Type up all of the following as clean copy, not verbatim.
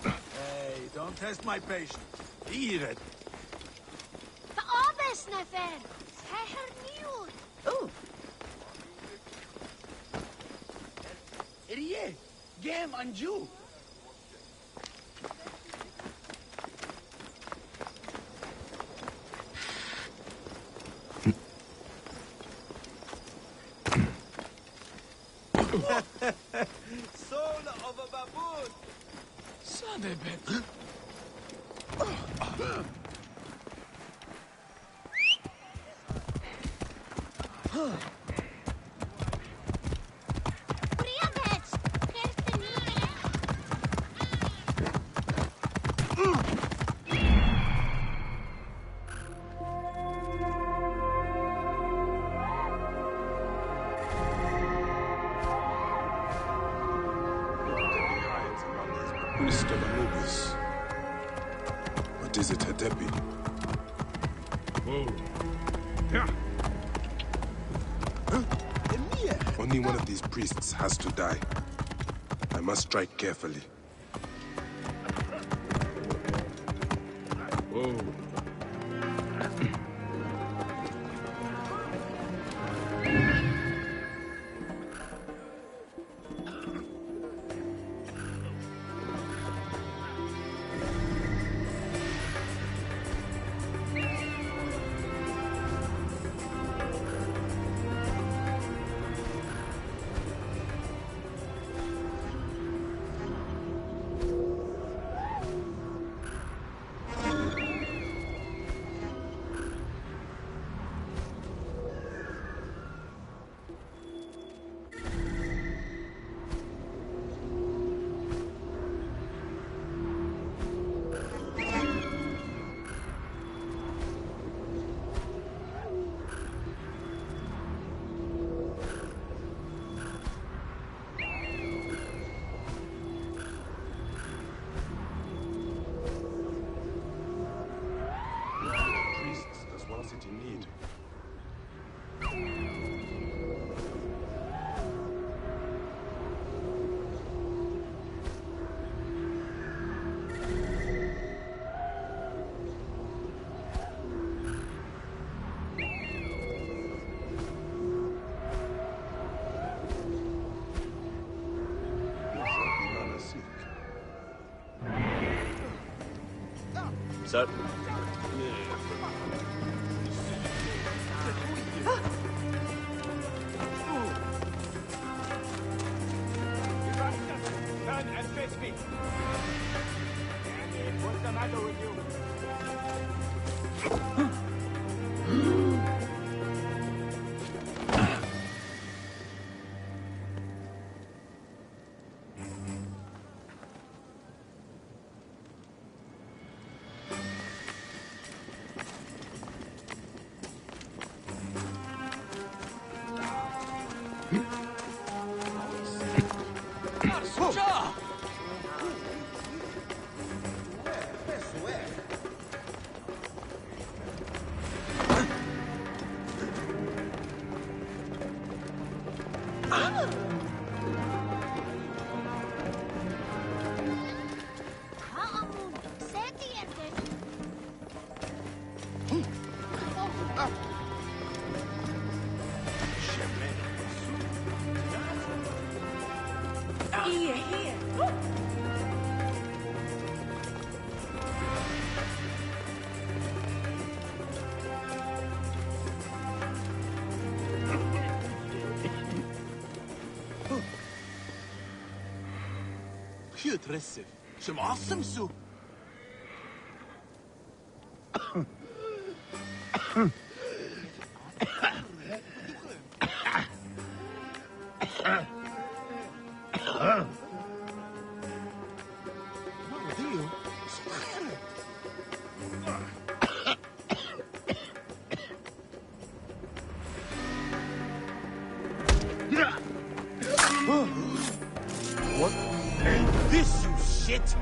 Hey, don't test my patience. Eat it. Oh. Idiot. Game anju. Soul of a baboon. Son of a bitch. Mr. Anubis. What is it, Hatepi? Whoa. Yeah. Only one of these priests has to die. I must strike carefully. Whoa. Sir. Turn and face me. What's the matter with you? Aggressive. Some awesome soup. What? This, you shit!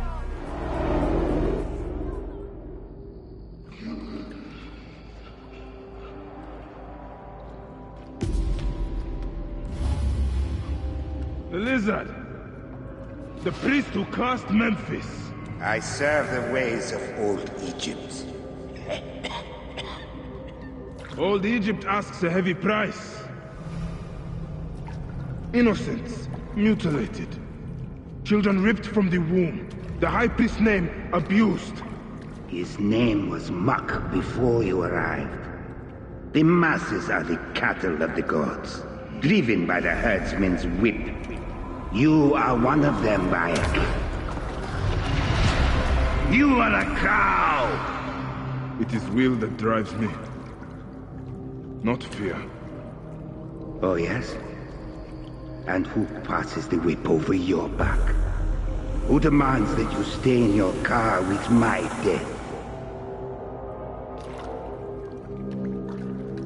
The lizard! The priest who cursed Memphis. I serve the ways of old Egypt. Old Egypt asks a heavy price. Innocents mutilated. Children ripped from the womb. The high priest's name abused. His name was Muck before you arrived. The masses are the cattle of the gods, driven by the herdsman's whip. You are one of them, Bayek. You are a cow! It is will that drives me, not fear. Oh, yes? And who passes the whip over your back? Who demands that you stay in your car with my death?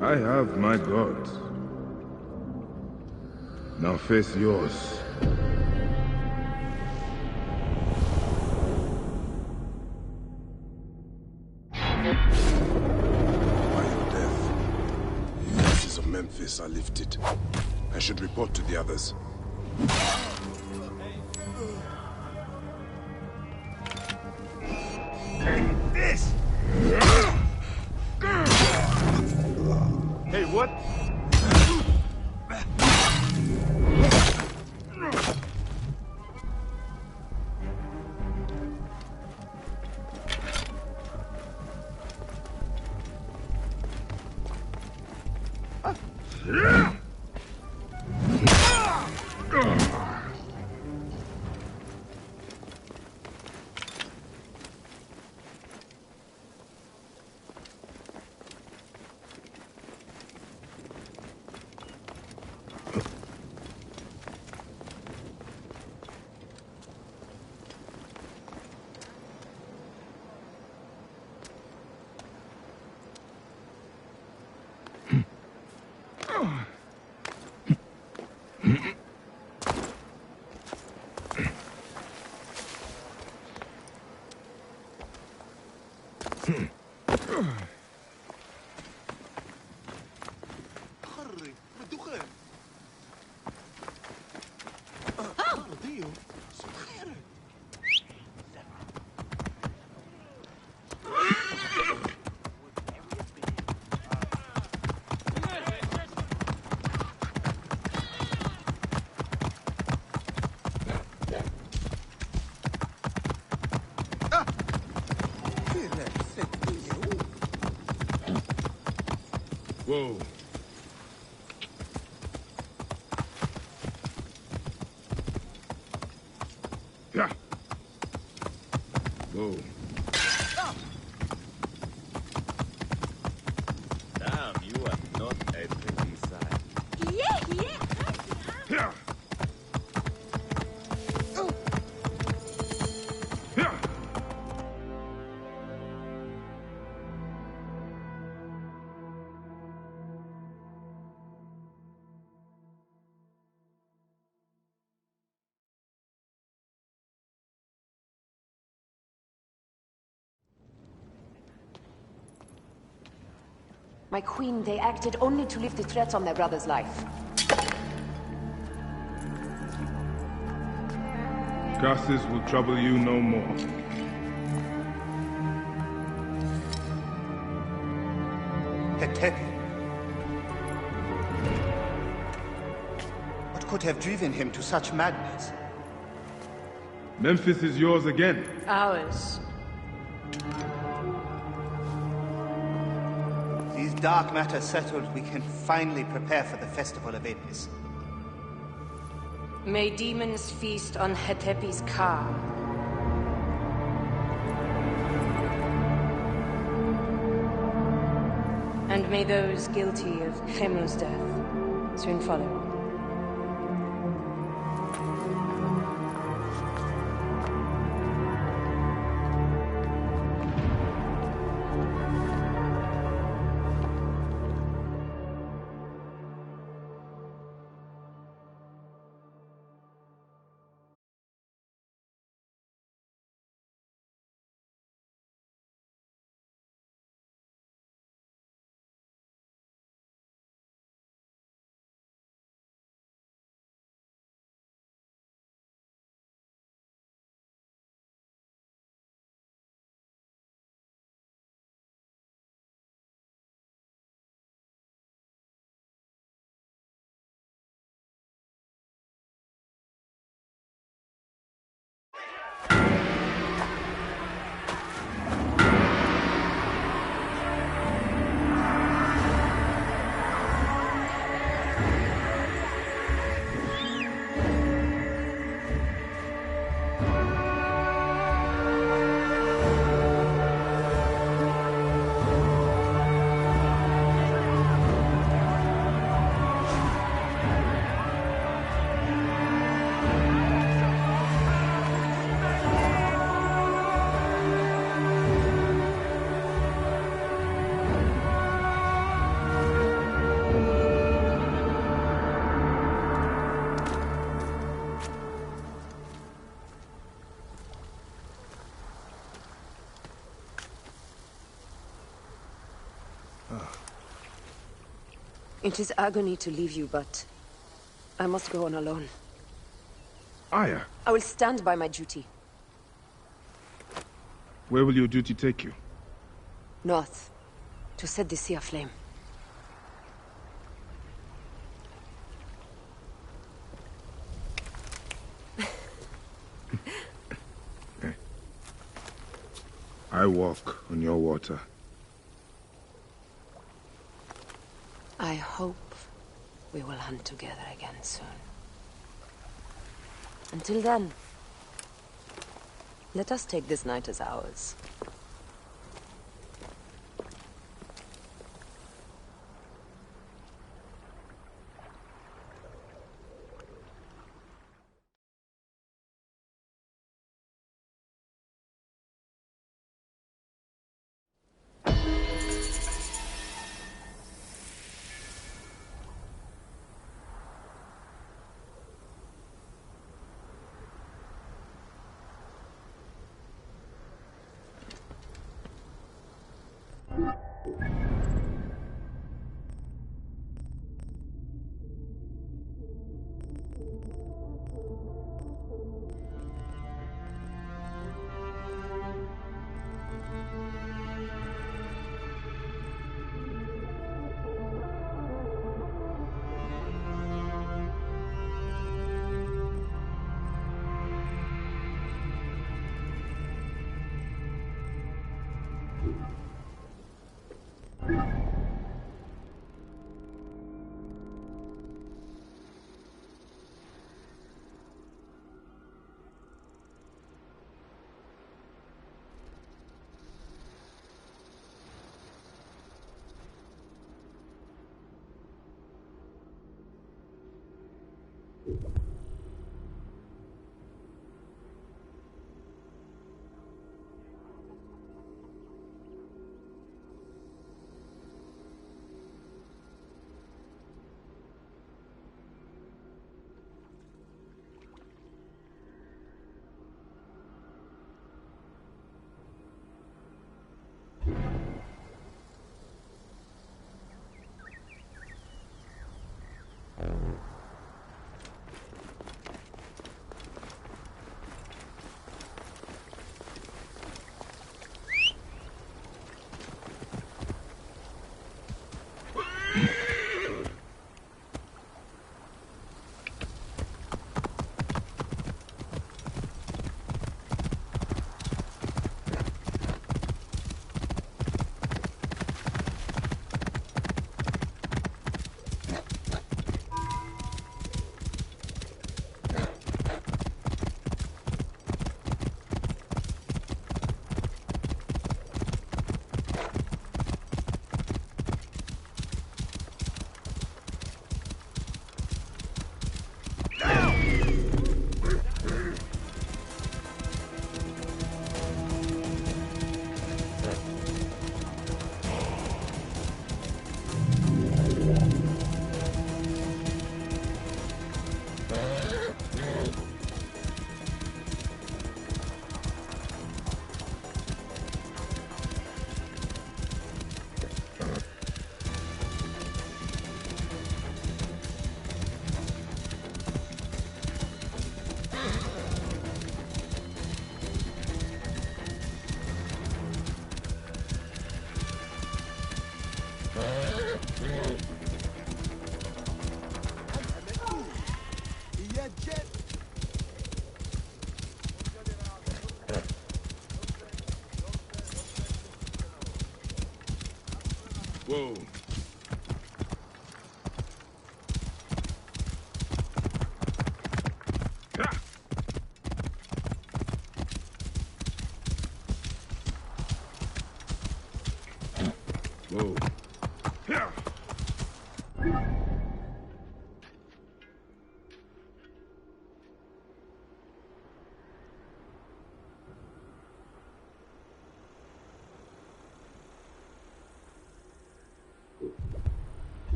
I have my gods. Now face yours. By your death, the curses of Memphis are lifted. I should report to the others. This! Hey, what? Whoa. Yeah. Whoa. Damn, you are not a pretty sight. Yeah. Yeah. My queen, they acted only to lift the threats on their brother's life. Curses will trouble you no more. Hetepi. What could have driven him to such madness? Memphis is yours again. Ours. These dark matters settled, we can finally prepare for the Festival of Apis. May demons feast on Hetepi's car. And may those guilty of Hemu's death soon follow. It is agony to leave you, but I must go on alone. Aya, I will stand by my duty. where will your duty take you? North, to set the sea aflame. I walk on your water. I hope we will hunt together again soon. Until then, let us take this night as ours. Whoa. Whoa. Yeah.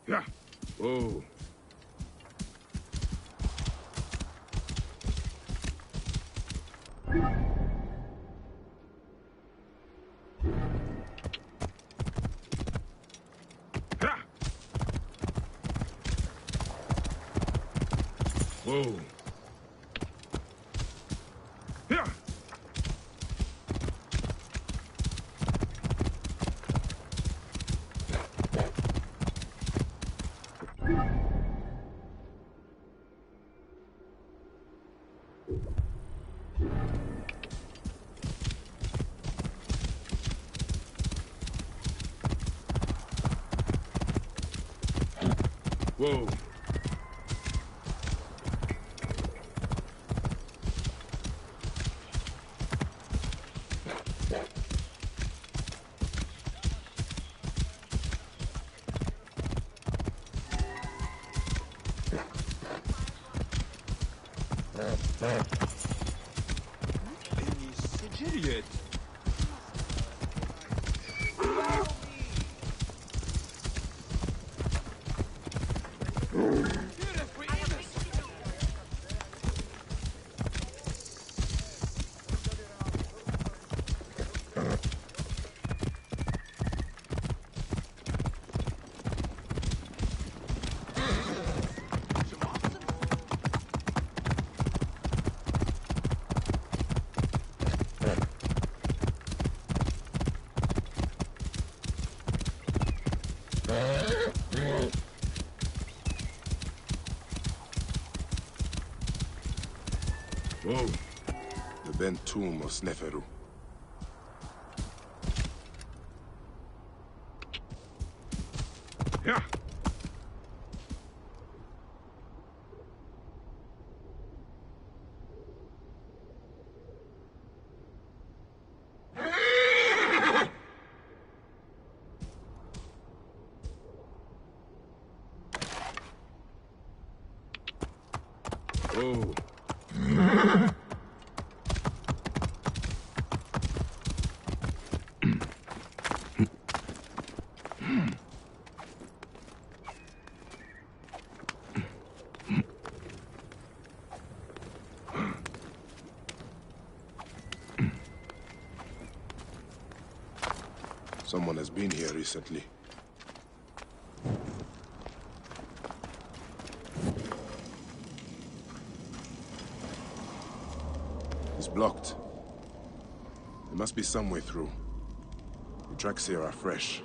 Yeah. Whoa. Whoa. Yeah. Whoa. Idiot. Whoa. The bent tomb of Sneferu. Yeah. Whoa. Someone has been here recently. It's blocked. There must be some way through. The tracks here are fresh.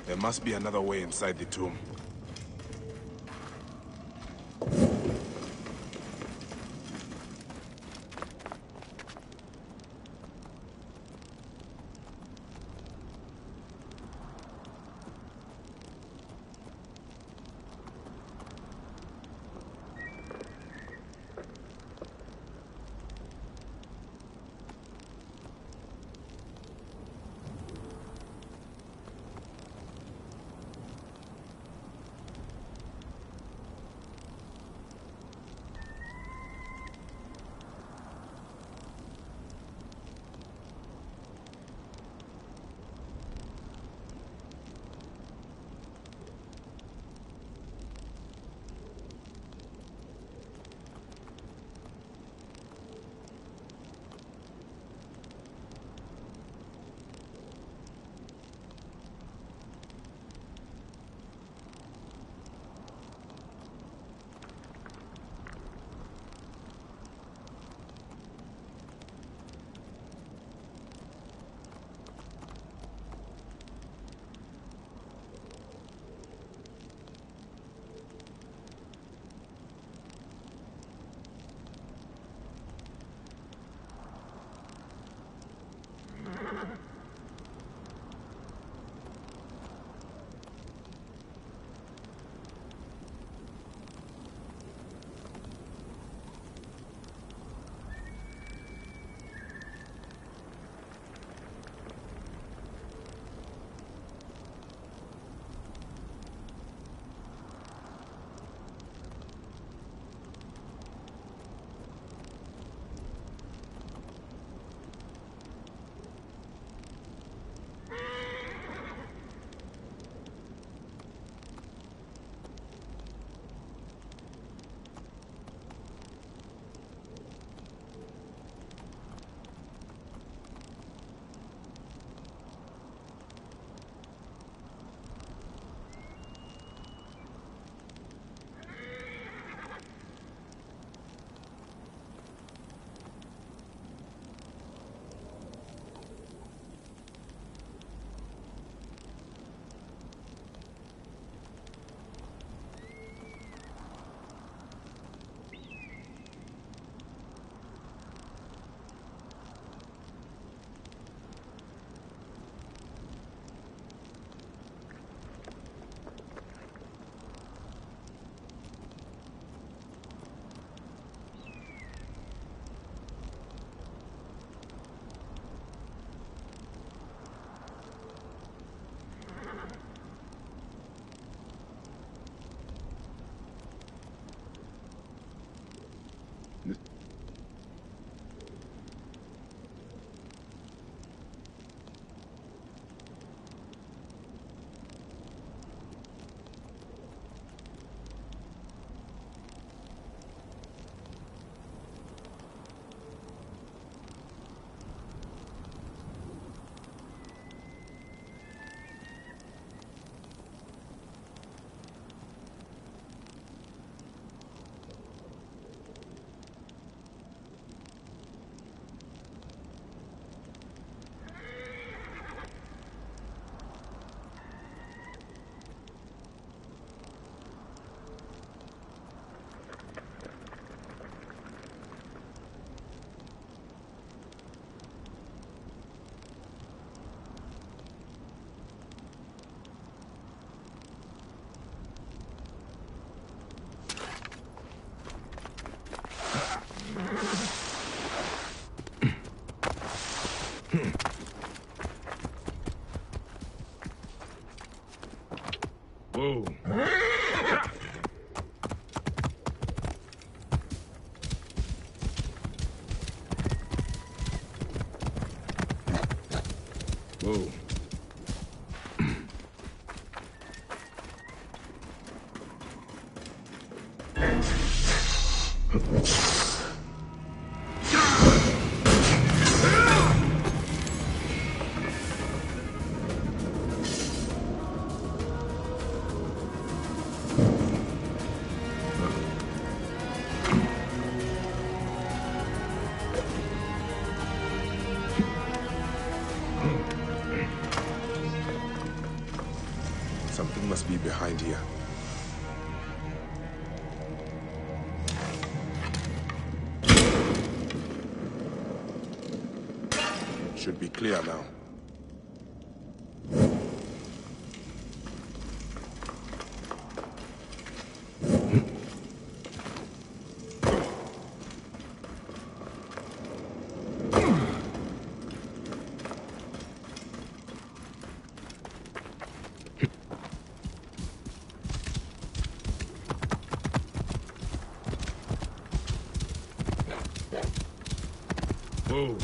There must be another way inside the tomb. Whoa. Something must be behind here. Should be clear now. Whoa.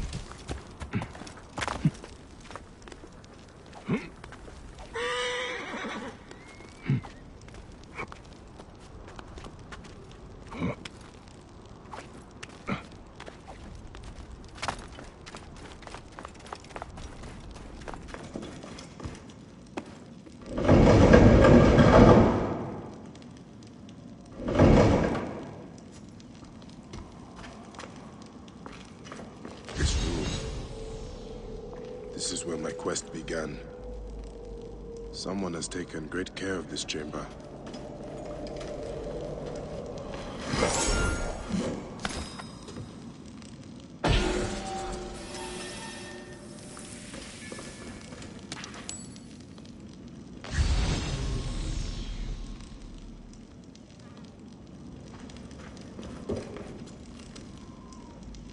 This is where my quest began. Someone has taken great care of this chamber.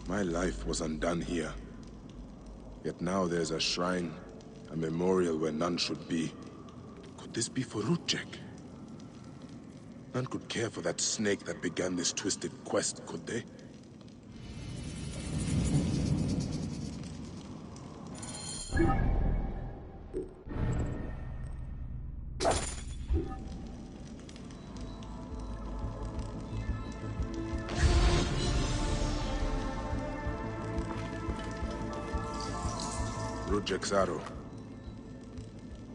My life was undone here. Yet now there's a shrine, a memorial where none should be. Could this be for Rudjek? None could care for that snake that began this twisted quest, could they? Rudjek's arrow.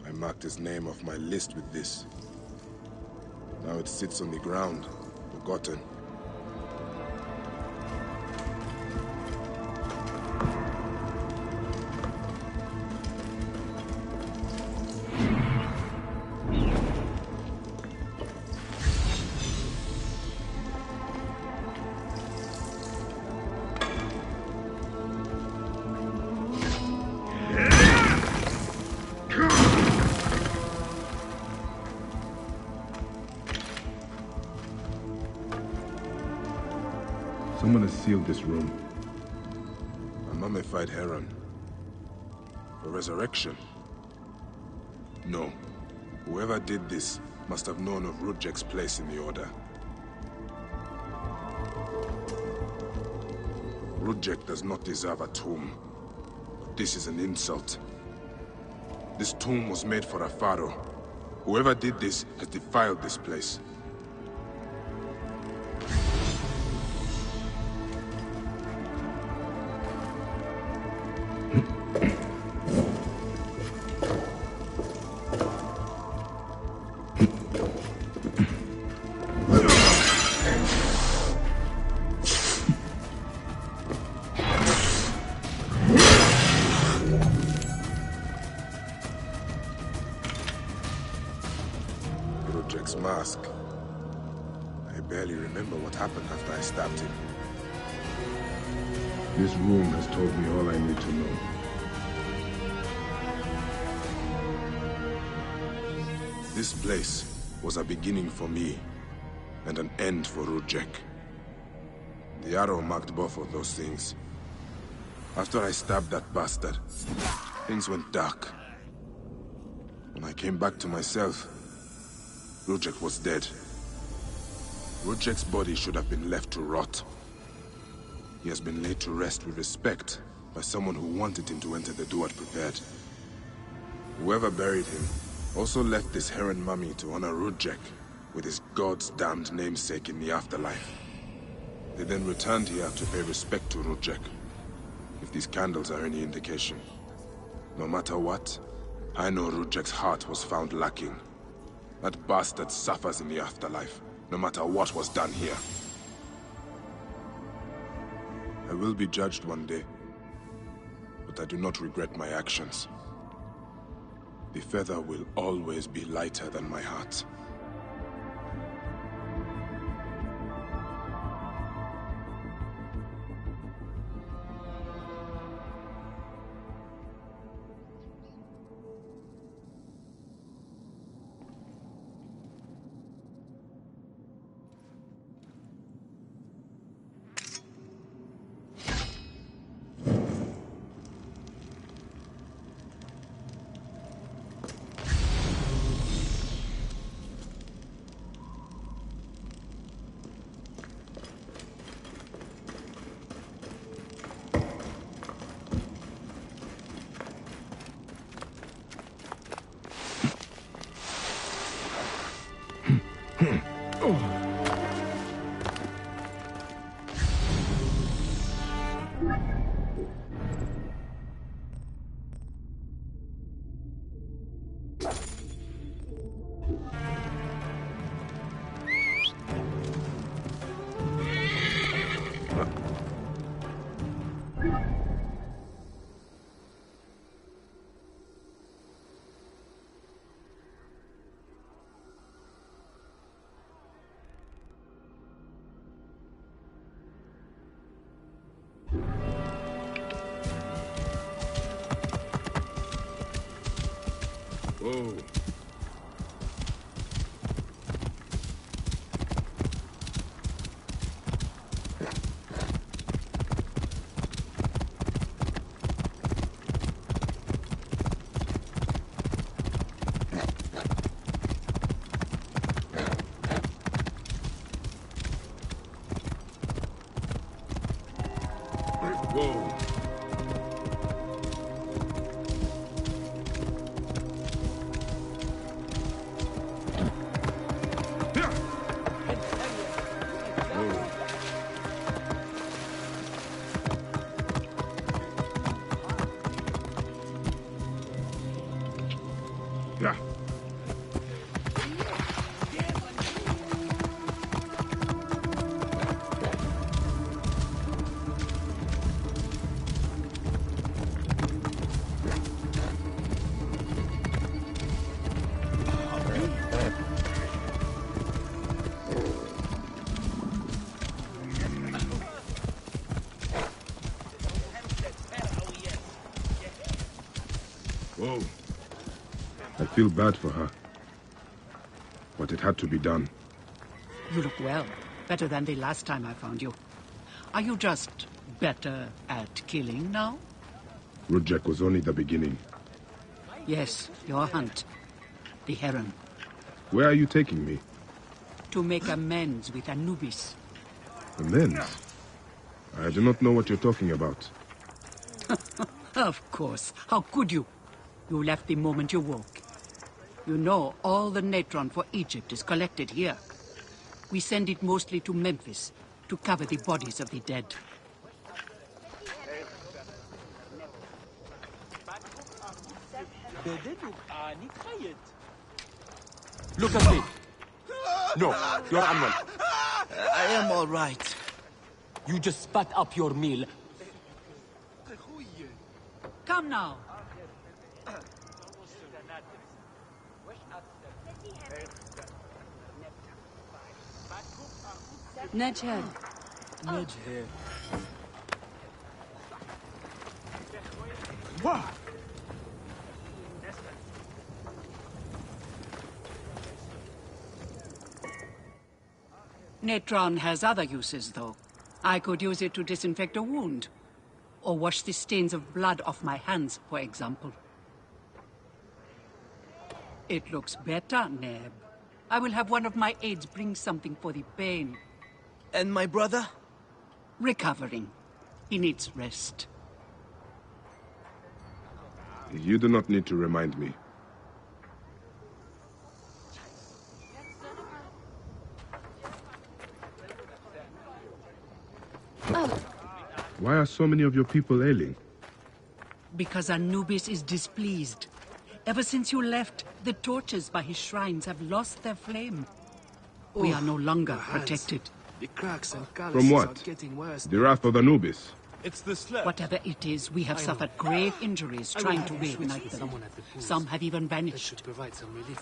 I marked his name off my list with this. Now it sits on the ground, forgotten. Someone has sealed this room. A mummified heron. For resurrection? No. Whoever did this must have known of Rudjek's place in the Order. Rudjek does not deserve a tomb. This is an insult. This tomb was made for a pharaoh. Whoever did this has defiled this place. Rudjek's mask. I barely remember what happened after I stabbed him. This room has told me all I need to know. This place was a beginning for me, and an end for Rudjek. The arrow marked both of those things. After I stabbed that bastard, things went dark. When I came back to myself, Rudjek was dead. Rudjek's body should have been left to rot. He has been laid to rest with respect by someone who wanted him to enter the Duat prepared. Whoever buried him also left this heron mummy to honor Rudjek with his god's damned namesake in the afterlife. They then returned here to pay respect to Rudjek, if these candles are any indication. No matter what, I know Rudjek's heart was found lacking. That bastard suffers in the afterlife, no matter what was done here. I will be judged one day, but I do not regret my actions. The feather will always be lighter than my heart. Whoa. Whoa. Yeah. Whoa. I feel bad for her. But it had to be done. You look well. Better than the last time I found you. Are you just better at killing now? Rudjek was only the beginning. Yes, your hunt. The heron. Where are you taking me? To make amends with Anubis. Amends? I do not know what you're talking about. Of course. How could you? You left the moment you woke. You know all the natron for Egypt is collected here. We send it mostly to Memphis to cover the bodies of the dead. Look at me. No, you're unwell. I am all right. You just spat up your meal. Come now. Nedhead. Nedhead. What? Natron has other uses, though. I could use it to disinfect a wound. Or wash the stains of blood off my hands, for example. It looks better, Neb. I will have one of my aides bring something for the pain. And my brother? Recovering. He needs rest. You do not need to remind me. Why are so many of your people ailing? Because Anubis is displeased. Ever since you left, the torches by his shrines have lost their flame. We are no longer protected. The cracks and From calluses what? are getting worse. The wrath of Anubis. It's the sled. Whatever it is, we have suffered grave injuries trying to reignite them. Some have even vanished.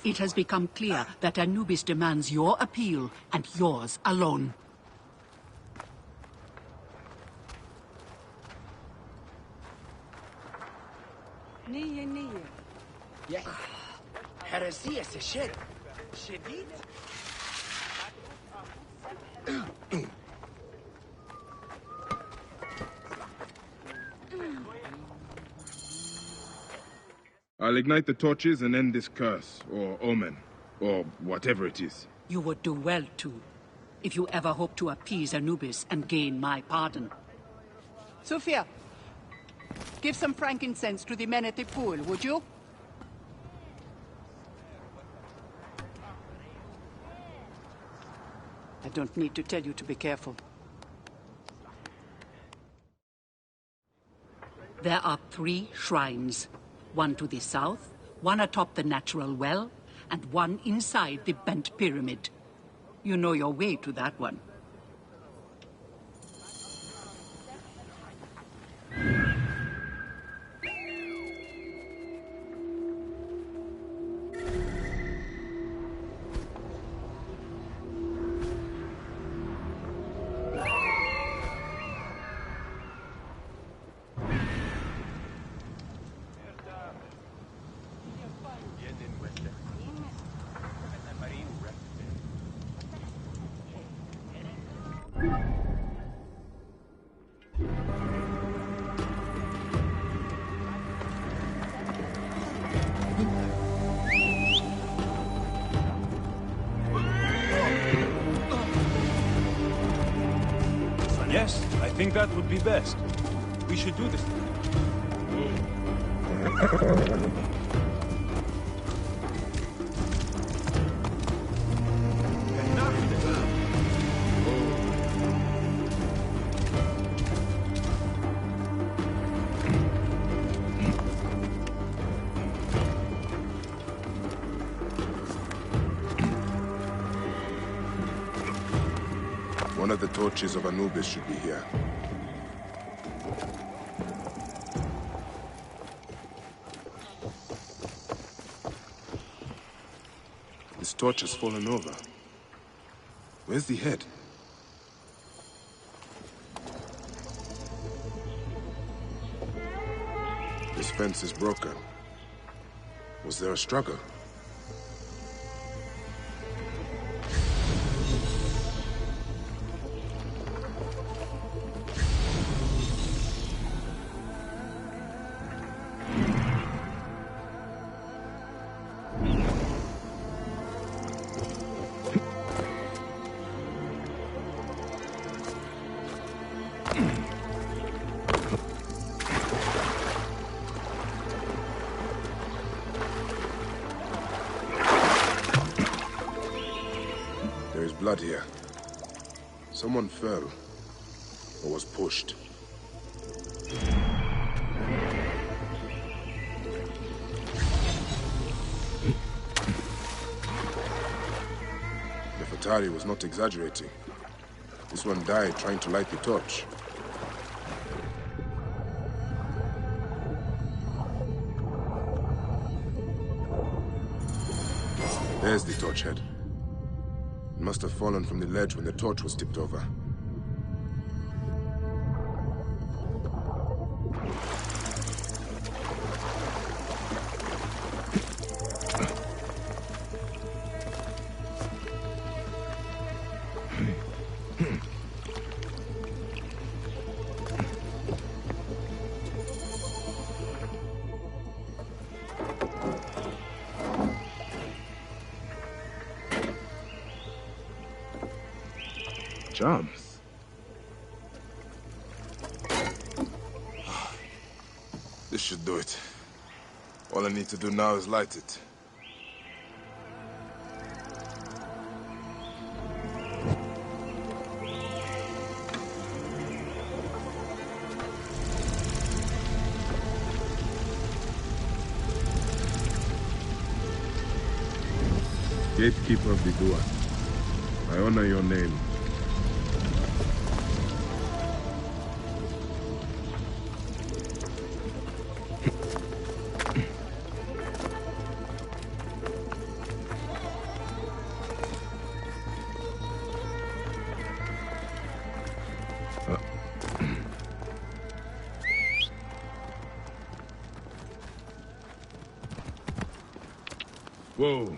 It has become clear that Anubis demands your appeal and yours alone. هرسية شد شديد. I'll ignite the torches and end this curse, or omen, or whatever it is. You would do well to, if you ever hope to appease Anubis and gain my pardon. Sophia, give some frankincense to the men at the pool, would you? I don't need to tell you to be careful. There are 3 shrines. One to the south, one atop the natural well, and one inside the bent pyramid. You know your way to that one. Yes, I think that would be best. We should do this. One of the torches of Anubis should be here. This torch has fallen over. Where's the head? This fence is broken. Was there a struggle? There is blood here. Someone fell, or was pushed. Nefertari was not exaggerating. This one died trying to light the torch. There's the torch head. It must have fallen from the ledge when the torch was tipped over. Charms. This should do it. All I need to do now is light it. Gatekeeper of the Duat, I honor your name. Whoa.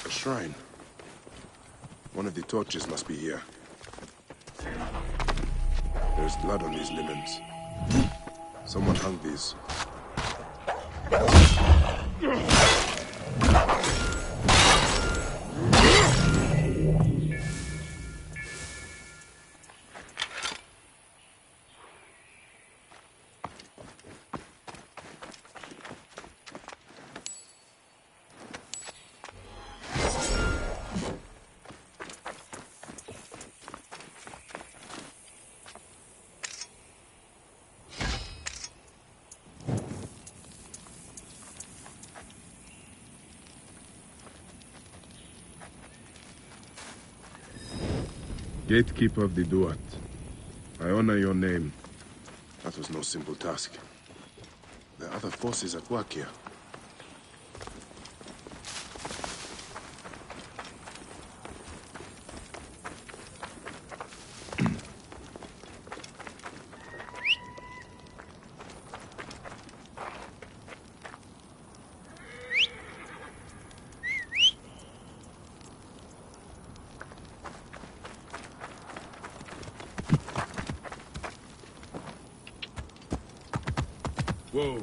Shrine. One of the torches must be here. There's blood on these linens. Someone hung these. Gatekeeper of the Duat, I honor your name. That was no simple task. There are other forces at work here. Whoa.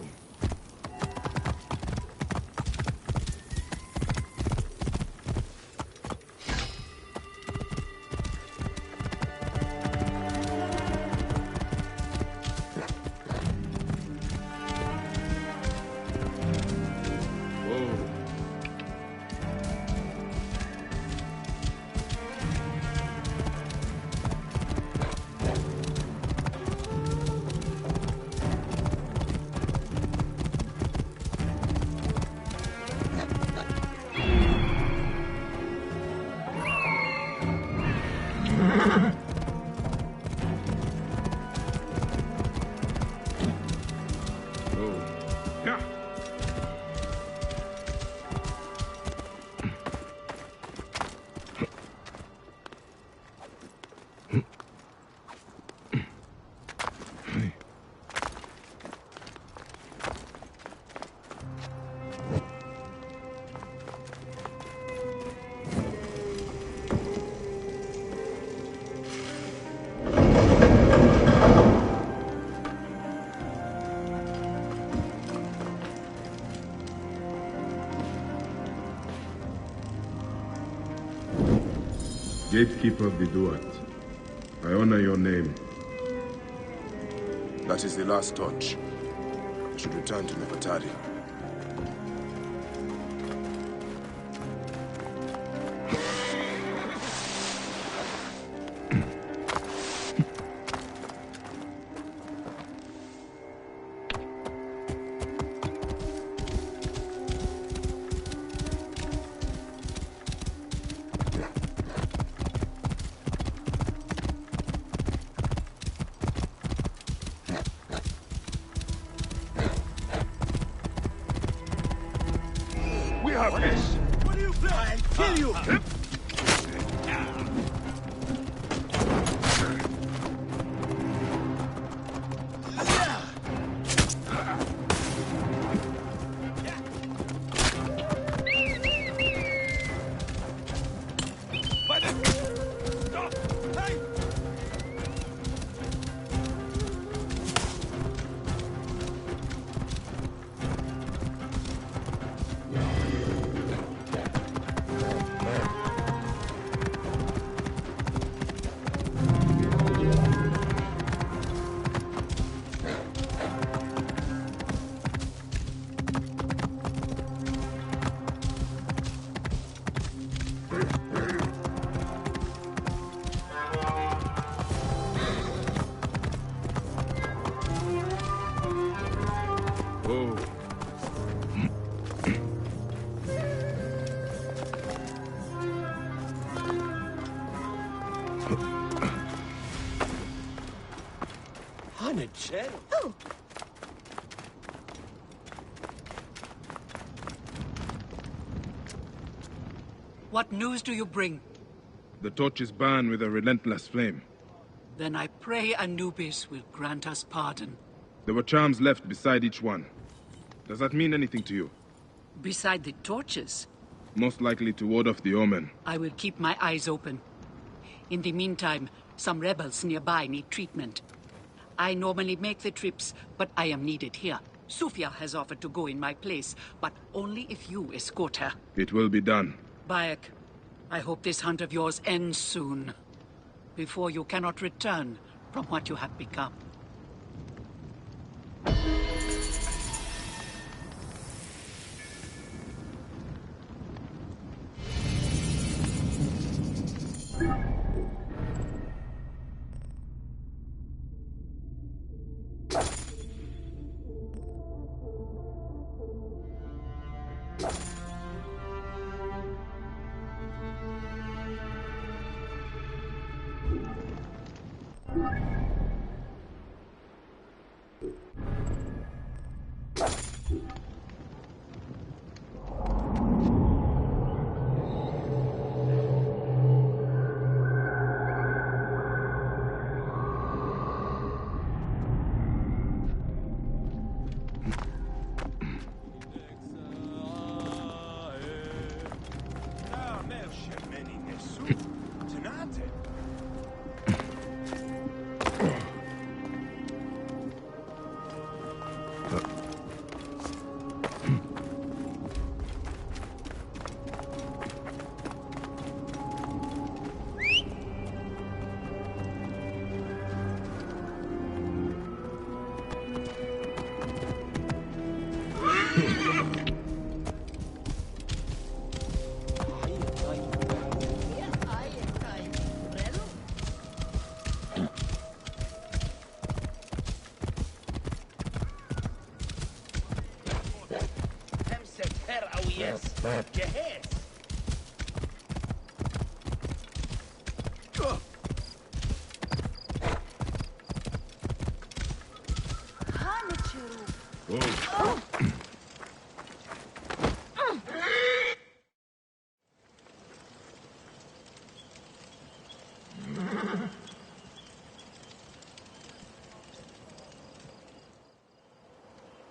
Gatekeeper of the Duat, I honor your name. That is the last torch. I should return to Nefertari. What do you plan? I'll kill you! Oh. What news do you bring? The torch is burned with a relentless flame. Then I pray Anubis will grant us pardon. There were charms left beside each one. Does that mean anything to you? Beside the torches? Most likely to ward off the omen. I will keep my eyes open. In the meantime, some rebels nearby need treatment. I normally make the trips, but I am needed here. Sufia has offered to go in my place, but only if you escort her. It will be done. Bayek, I hope this hunt of yours ends soon. Before you cannot return from what you have become.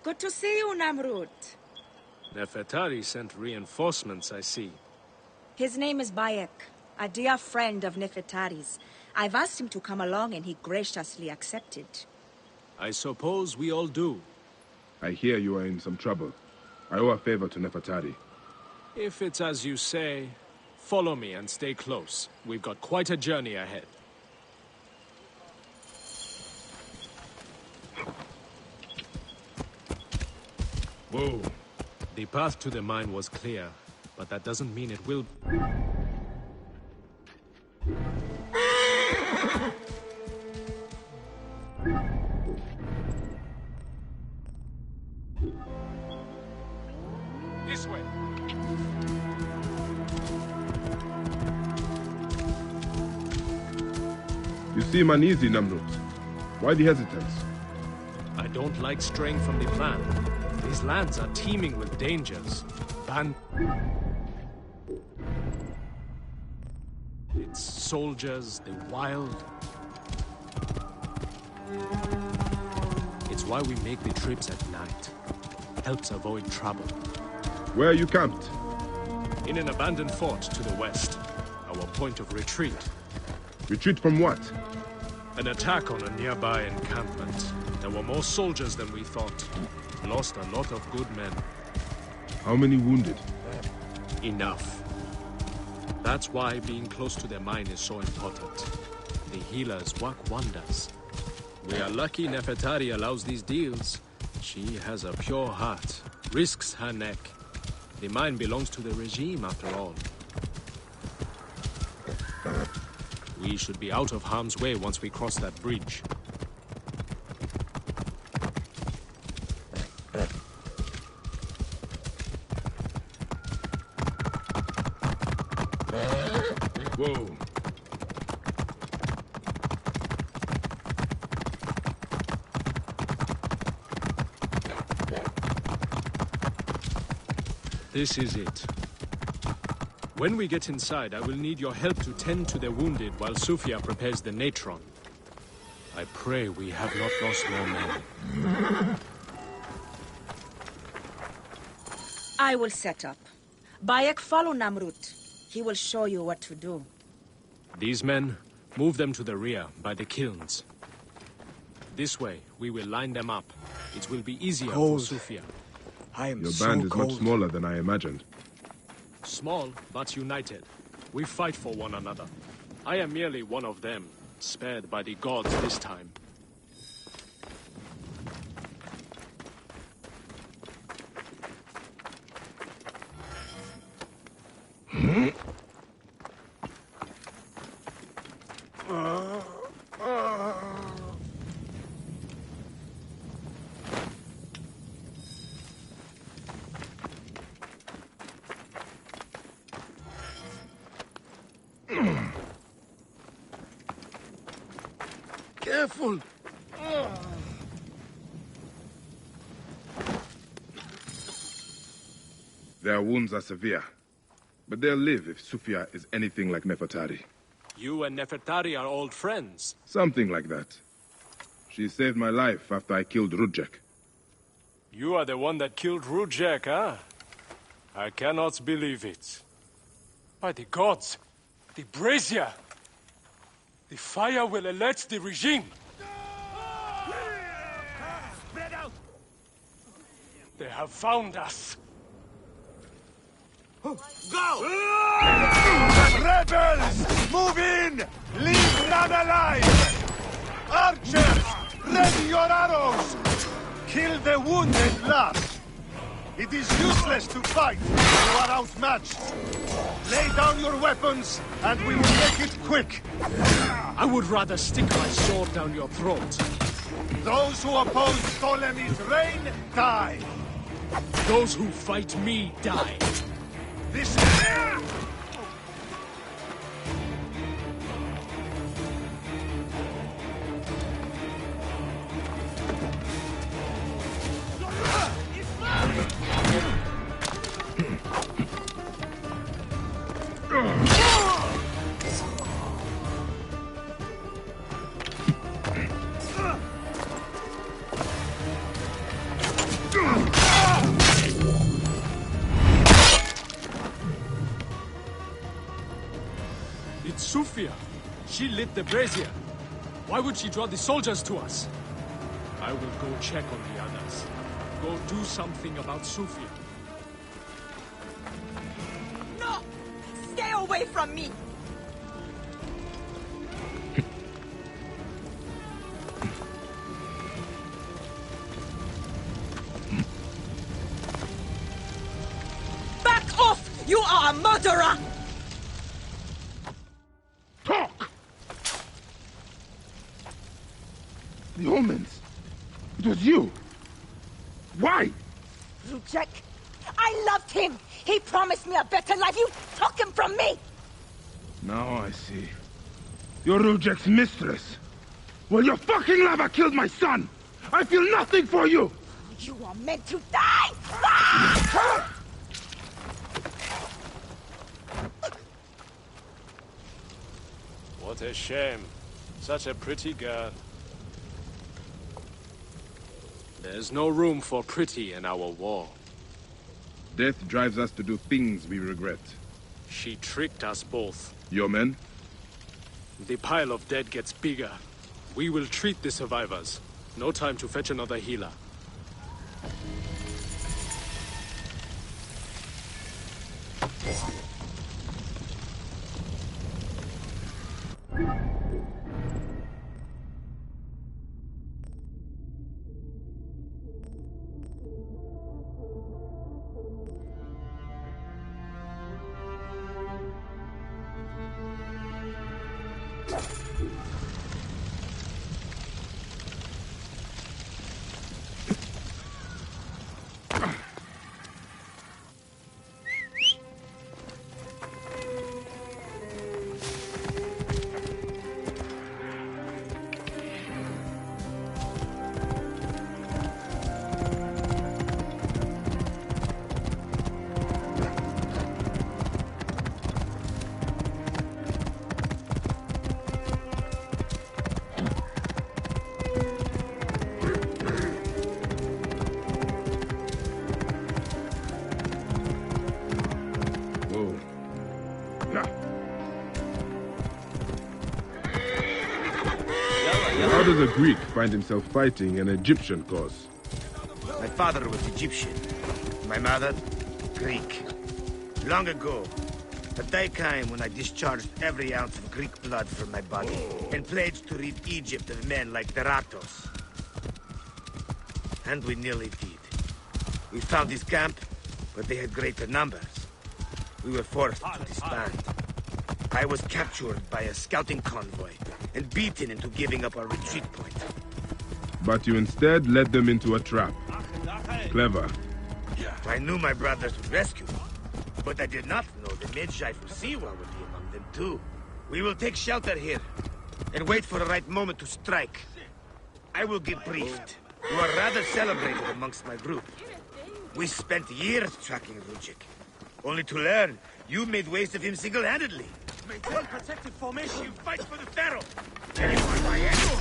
Good to see you, Namrud. Nefertari sent reinforcements, I see. His name is Bayek, a dear friend of Nefertari's. I've asked him to come along and he graciously accepted. I suppose we all do. I hear you are in some trouble. I owe a favor to Nefertari. If it's as you say, Follow me and stay close. We've got quite a journey ahead. Whoa. The path to the mine was clear, but that doesn't mean it will... This way. You seem uneasy, Namrud. Why the hesitance? I don't like straying from the plan. These lands are teeming with dangers. It's soldiers, the wild. It's why we make the trips at night. Helps avoid trouble. Where are you camped? In an abandoned fort to the west. Our point of retreat. Retreat from what? An attack on a nearby encampment. There were more soldiers than we thought. Lost a lot of good men. How many wounded? Enough. That's why being close to the mine is so important. The healers work wonders. We are lucky Nefertari allows these deals. She has a pure heart. Risks her neck. The mine belongs to the regime after all. We should be out of harm's way once we cross that bridge. Whoa. This is it. When we get inside, I will need your help to tend to the wounded while Sufia prepares the natron. I pray we have not lost more men. I will set up. Bayek, follow Namrud. He will show you what to do. These men, move them to the rear, by the kilns. This way, we will line them up. It will be easier for Sufia. I am Your so band is cold. much smaller than I imagined. Small, but united. We fight for one another. I am merely one of them, spared by the gods this time. Careful! Their wounds are severe, but they'll live if Sufia is anything like Nefertari. You and Nefertari are old friends. Something like that. She saved my life after I killed Rudjek. You are the one that killed Rudjek, huh? I cannot believe it. By the gods, the brazier! The fire will alert the regime! They have found us! Go! Rebels! Move in! Leave none alive! Archers! Ready your arrows! Kill the wounded last! It is useless to fight! You are outmatched! Lay down your weapons, and we will make it quick! I would rather stick my sword down your throat. Those who oppose Ptolemy's reign, die! Those who fight me, die! This is... It's Sufia. She lit the brazier. Why would she draw the soldiers to us? I will go check on the others. Go do something about Sufia. No! Stay away! away from me! Back off! You are a murderer! Talk! The omens. It was you. Why? Rujek, I loved him! He promised me a better life! You took him from me! Now I see. You're Rujek's mistress. Well, your fucking lover killed my son! I feel nothing for you! You are meant to die! Ah! What a shame. Such a pretty girl. There's no room for pretty in our war. Death drives us to do things we regret. She tricked us both. Your men? The pile of dead gets bigger. We will treat the survivors. No time to fetch another healer. How does a Greek find himself fighting an Egyptian cause? My father was Egyptian. My mother, Greek. Long ago, a day came when I discharged every ounce of Greek blood from my body and pledged to rid Egypt of men like Deratos. And we nearly did. We found his camp, but they had greater numbers. We were forced to disband. I was captured by a scouting convoy and beaten into giving up our retreat point. But you instead led them into a trap. Clever. I knew my brothers would rescue me, but I did not know the Medjay from Siwa would be among them too. We will take shelter here and wait for the right moment to strike. I will get briefed. You are rather celebrated amongst my group. We spent years tracking Rujek, only to learn you made waste of him single-handedly. Maintain protected formation. You fight for the Pharaoh. Anyone by any?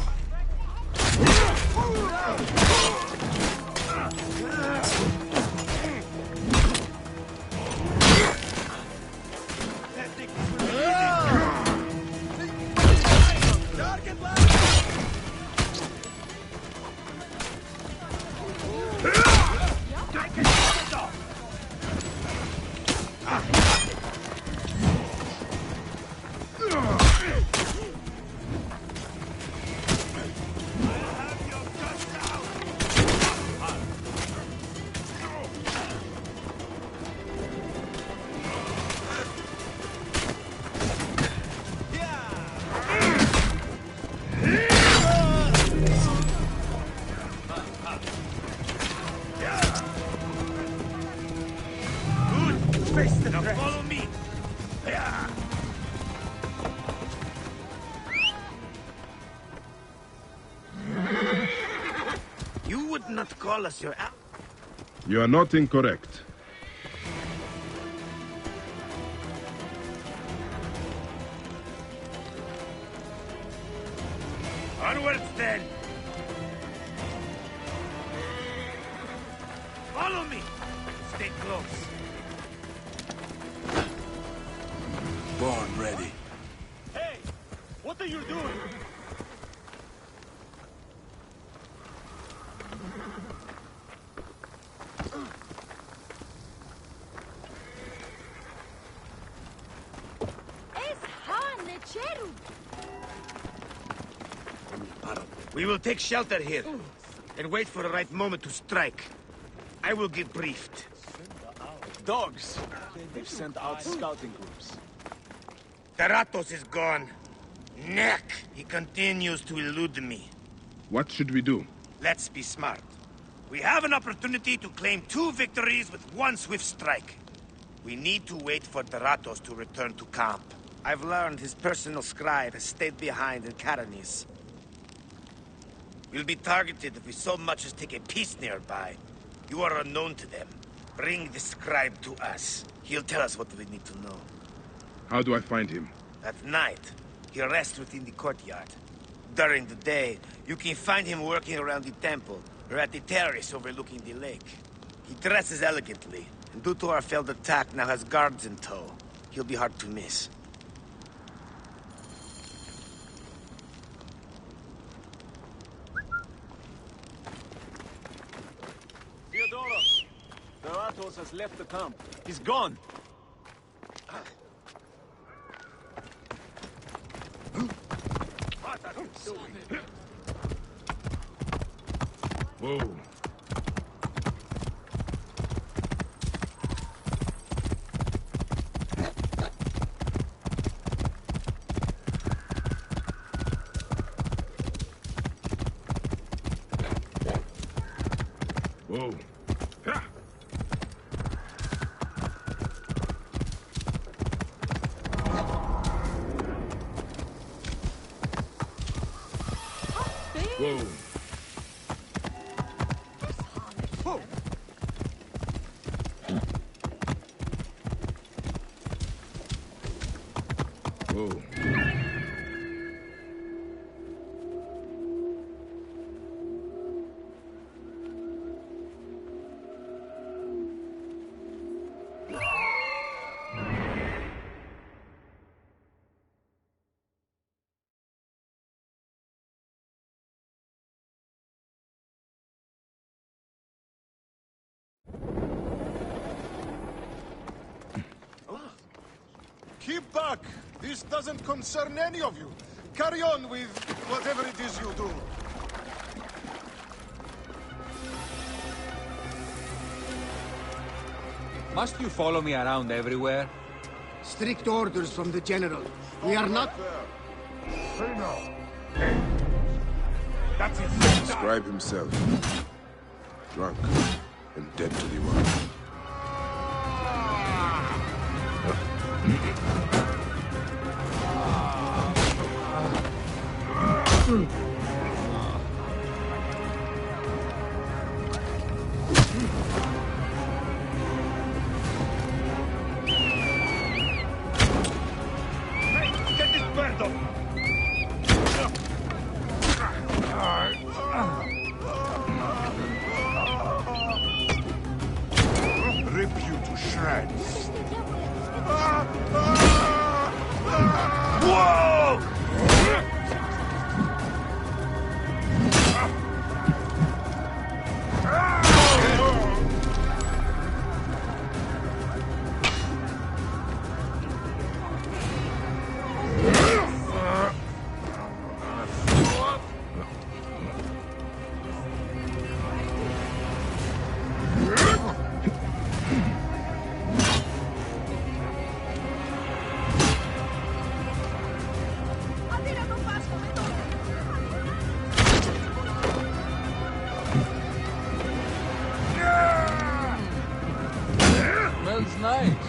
Call us your al- You are not incorrect. Onwards then! Follow me! Stay close. Born ready. Hey! What are you doing? We will take shelter here and wait for the right moment to strike. I will get briefed. Dogs! They've sent out scouting groups. Taratos is gone. Neck! He continues to elude me. What should we do? Let's be smart. We have an opportunity to claim 2 victories with 1 swift strike. We need to wait for Taratos to return to camp. I've learned his personal scribe has stayed behind in Caranis. We'll be targeted if we so much as take a piece nearby. You are unknown to them. Bring the scribe to us. He'll tell us what we need to know. How do I find him? At night, he rests within the courtyard. During the day, you can find him working around the temple, or at the terrace overlooking the lake. He dresses elegantly, and due to our failed attack, now has guards in tow. He'll be hard to miss. Theodoros! Taratos has left the camp. He's gone! Whoa. Whoa. Ha! Whoa. Whoa. Keep back! This doesn't concern any of you. Carry on with whatever it is you do. Must you follow me around everywhere? Strict orders from the General. We are not... Say no. That's it. The scribe himself. Drunk and dead to the world. Get this bird up! Rip you to shreds. Whoa! Smells nice.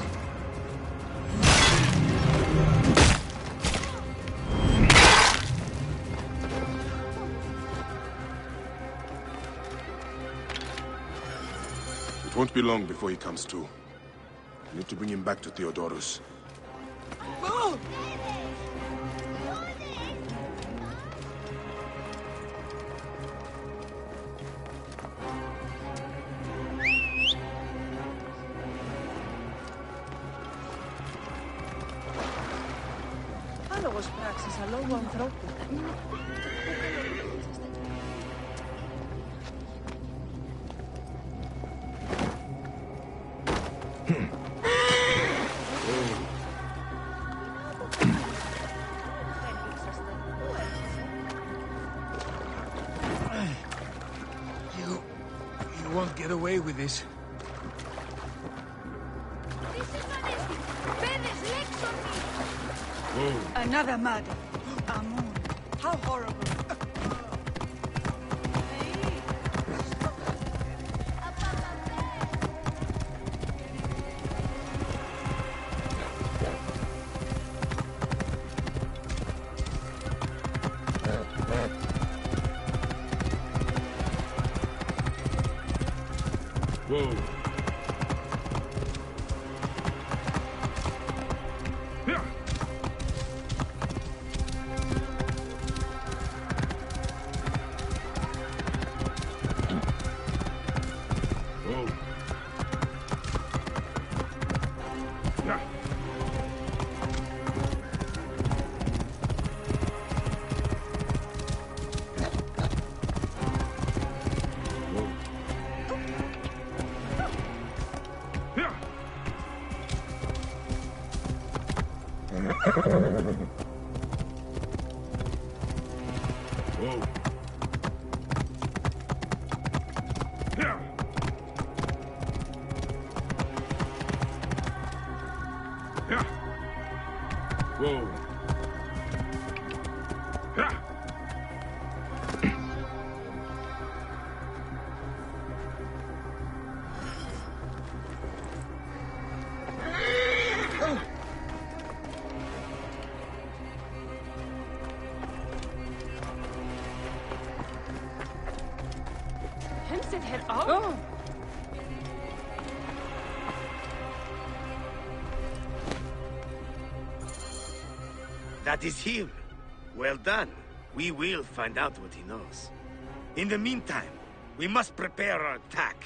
It won't be long before he comes to. I need to bring him back to Theodorus. Halloos, Praxis. Hallo, Wantro. won't get away with this. Whoa. Another murder. Amun. How horrible. Whoa. Yeah. Whoa. Yeah. Whoa. Yeah. Yeah. Whoa. Yeah. Oh. That is him. Well done. We will find out what he knows. In the meantime, we must prepare our attack.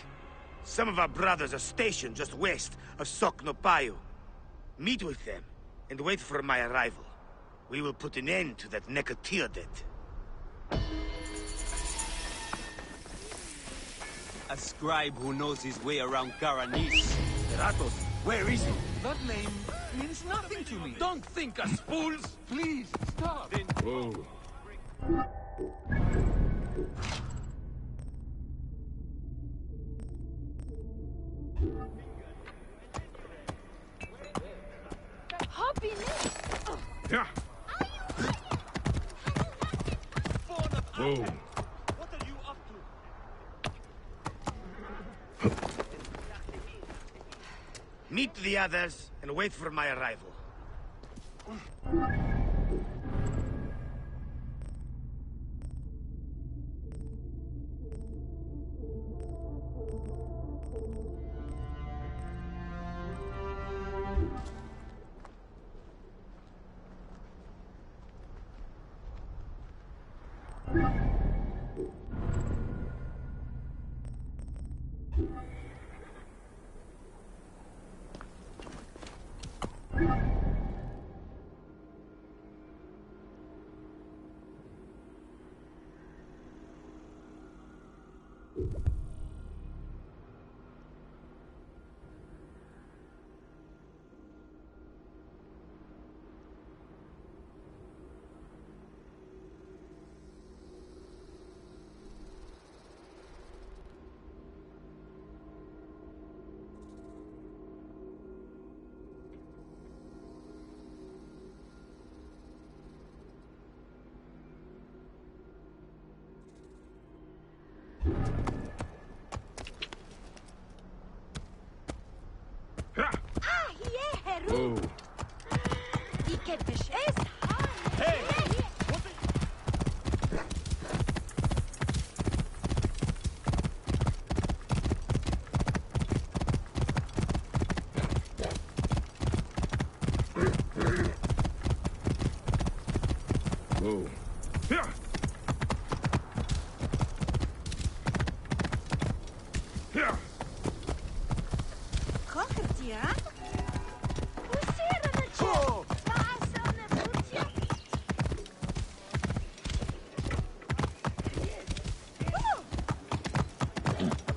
Some of our brothers are stationed just west of Soknopayu. Meet with them, and wait for my arrival. We will put an end to that Nekatiodet. A scribe who knows his way around Garanis. Ratos, where is he? That name means nothing to me. Don't think us fools! Please, stop. Whoa. Yeah. Whoa. What are you up to? Meet the others, and wait for my arrival. Whoa. Hey! Whoa. Yeah. Yeah.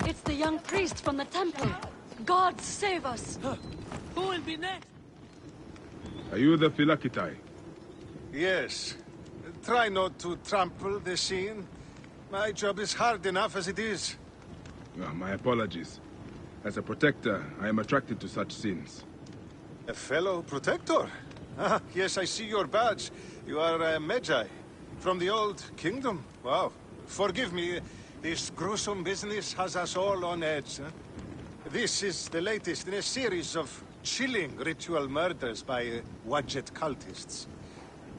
It's the young priest from the temple. God save us. Who will be next? Are you the Philakitai? Yes. Try not to trample the scene. My job is hard enough as it is. My apologies. As a protector, I am attracted to such sins. A fellow protector? Ah, yes, I see your badge. You are a Magi. From the old kingdom? Wow. Forgive me, this gruesome business has us all on edge. Huh? This is the latest in a series of chilling ritual murders by Wadjet cultists.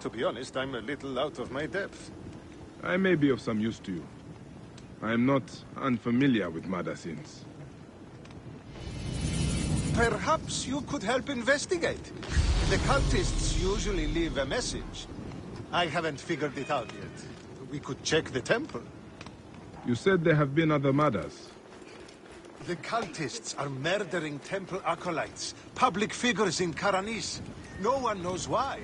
To be honest, I'm a little out of my depth. I may be of some use to you. I am not unfamiliar with murder sins. Perhaps you could help investigate. The cultists usually leave a message. I haven't figured it out yet. We could check the temple. You said there have been other murders. The cultists are murdering temple acolytes, public figures in Karanis. No one knows why.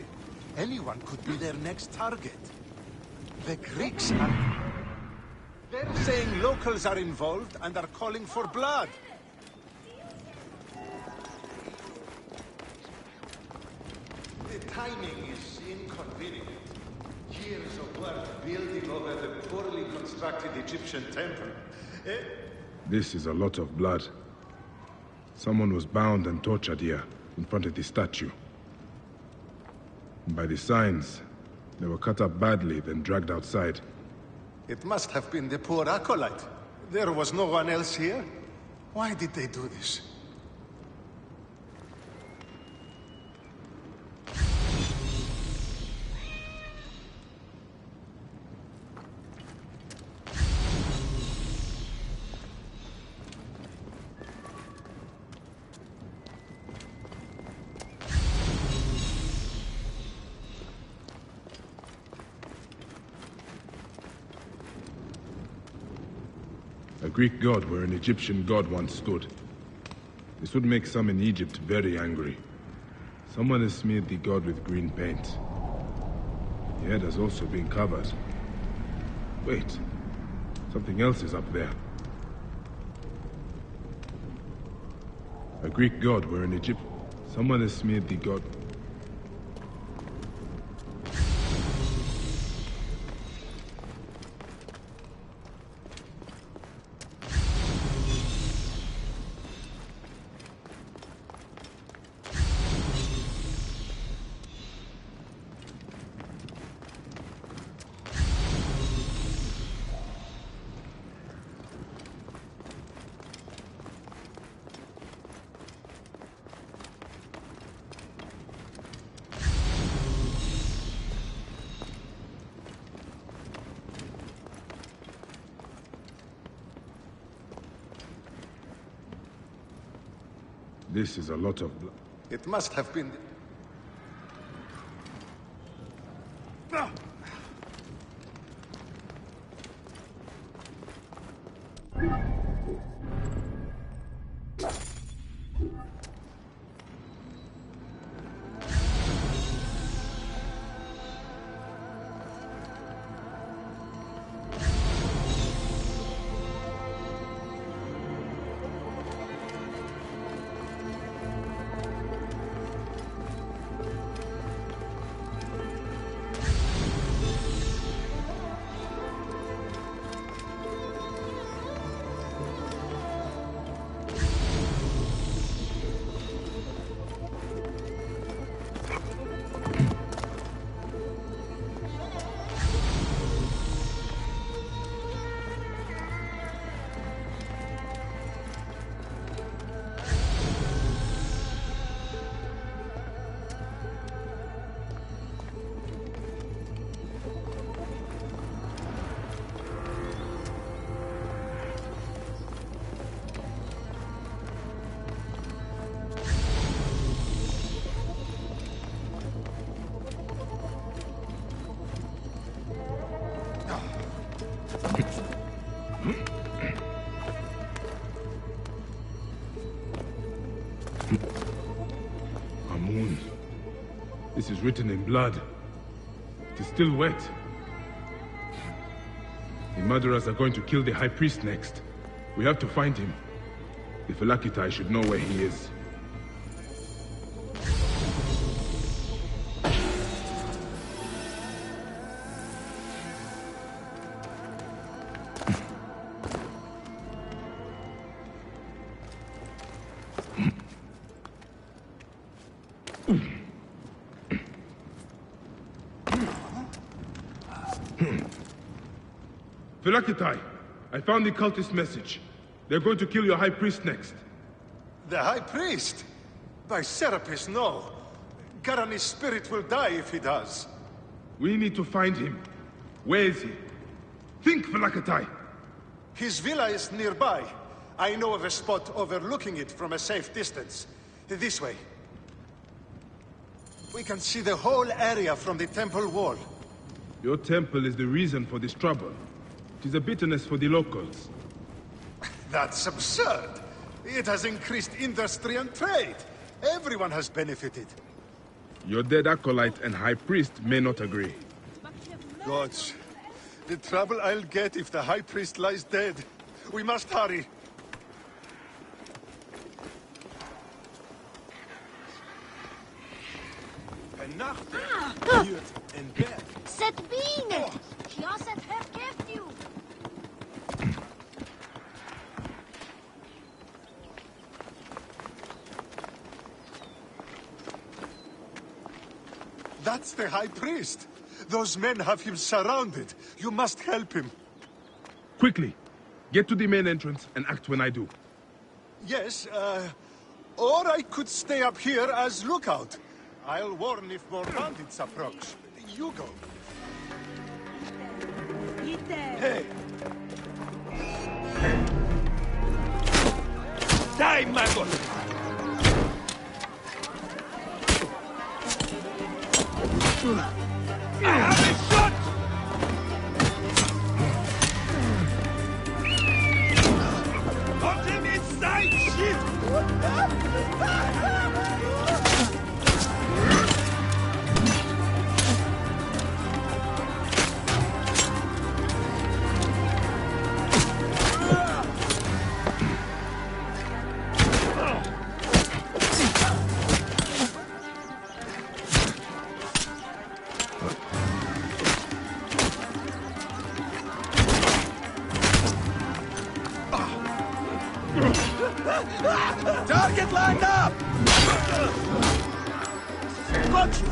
Anyone could be their next target. The Greeks are... They're saying locals are involved and are calling for blood. The timing is inconvenient. Years of work building over the poorly constructed Egyptian temple. This is a lot of blood. Someone was bound and tortured here, in front of the statue. And by the signs, they were cut up badly, then dragged outside. It must have been the poor acolyte. There was no one else here. Why did they do this? A Greek god where an Egyptian god once stood. This would make some in Egypt very angry. Someone has smeared the god with green paint. The head has also been covered. Wait, something else is up there. A Greek god where an Egypt... Someone has smeared the god... This is a lot of blood. It must have been... Amun. This is written in blood. It is still wet. The murderers are going to kill the High Priest next. We have to find him. The Phylakitai should know where he is. Philakitai, I found the cultist message. They're going to kill your high priest next. The High Priest? By Serapis, no. Garani's spirit will die if he does. We need to find him. Where is he? Think, Philakitai! His villa is nearby. I know of a spot overlooking it from a safe distance. This way. We can see the whole area from the temple wall. Your temple is the reason for this trouble. It is a bitterness for the locals. That's absurd. It has increased industry and trade. Everyone has benefited. Your dead acolyte and high priest may not agree. Gods, the trouble I'll get if the High Priest lies dead. We must hurry. Zet binnen! Ja, zet herkeft u! That's the High Priest. Those men have him surrounded. You must help him. Quickly! Get to the main entrance and act when I do. Yes, or I could stay up here as lookout. I'll warn if more bandits approach. You go. Hey! Die, maggot! I have a shot! Put him inside, shit! Target lined up! Got you!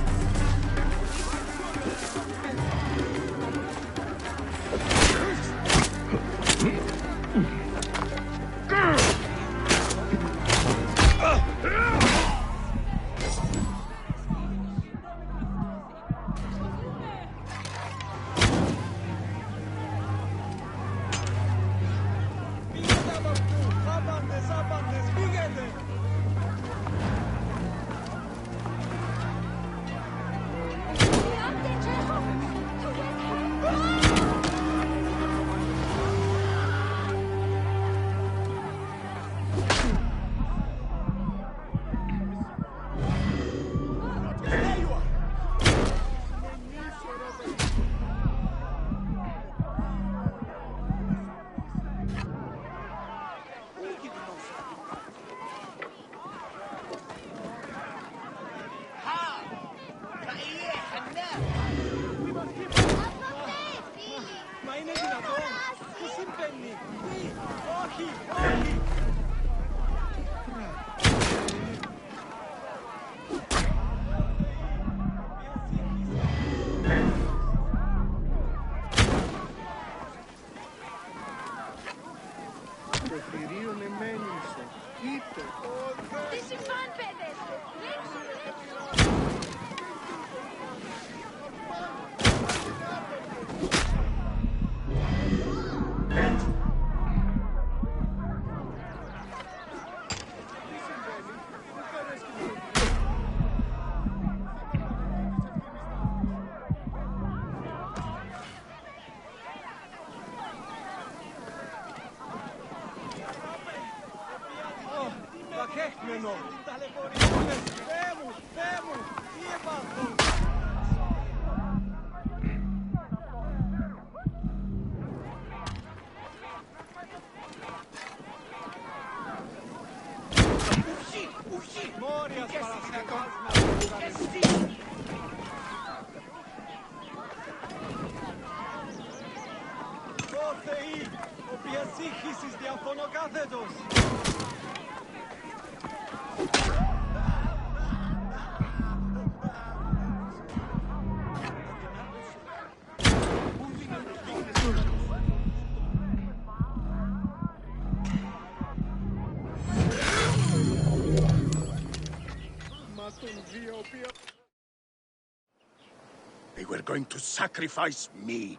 They were going to sacrifice me.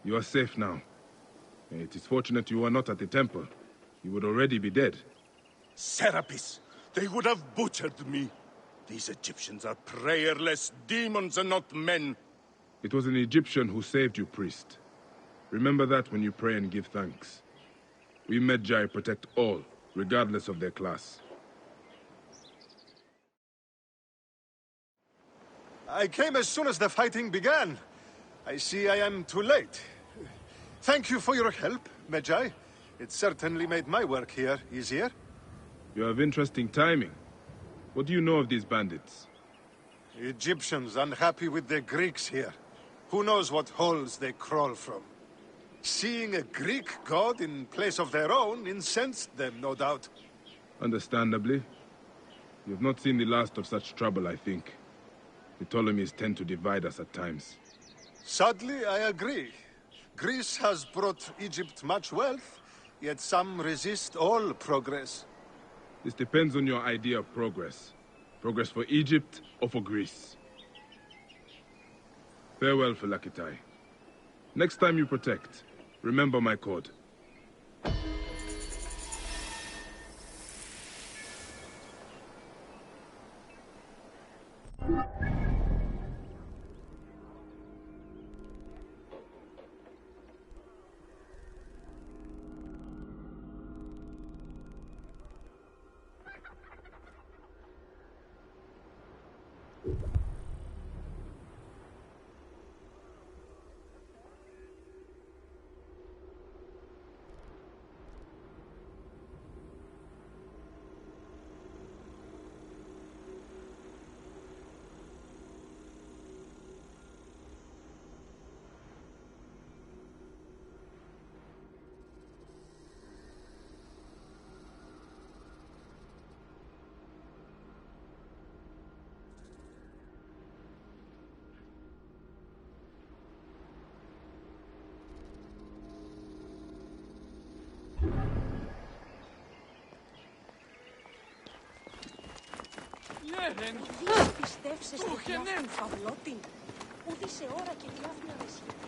You are safe now. It is fortunate you are not at the temple. You would already be dead. Serapis, they would have butchered me. These Egyptians are prayerless demons and not men. It was an Egyptian who saved you, priest. Remember that when you pray and give thanks. We Medjay protect all, regardless of their class. I came as soon as the fighting began. I see I am too late. Thank you for your help, Medjay. It certainly made my work here easier. You have interesting timing. What do you know of these bandits? Egyptians unhappy with the Greeks here. Who knows what holes they crawl from? Seeing a Greek god in place of their own incensed them, no doubt. Understandably. You have not seen the last of such trouble, I think. The Ptolemies tend to divide us at times. Sadly, I agree. Greece has brought Egypt much wealth, yet some resist all progress. This depends on your idea of progress. Progress for Egypt or for Greece. Farewell, Phylakitai. Next time you protect, remember my code. Οδείς πιστεύσεις στη διάφθονα φαυλότη. Ούτε σε ώρα και διάφθονα δεσχετία.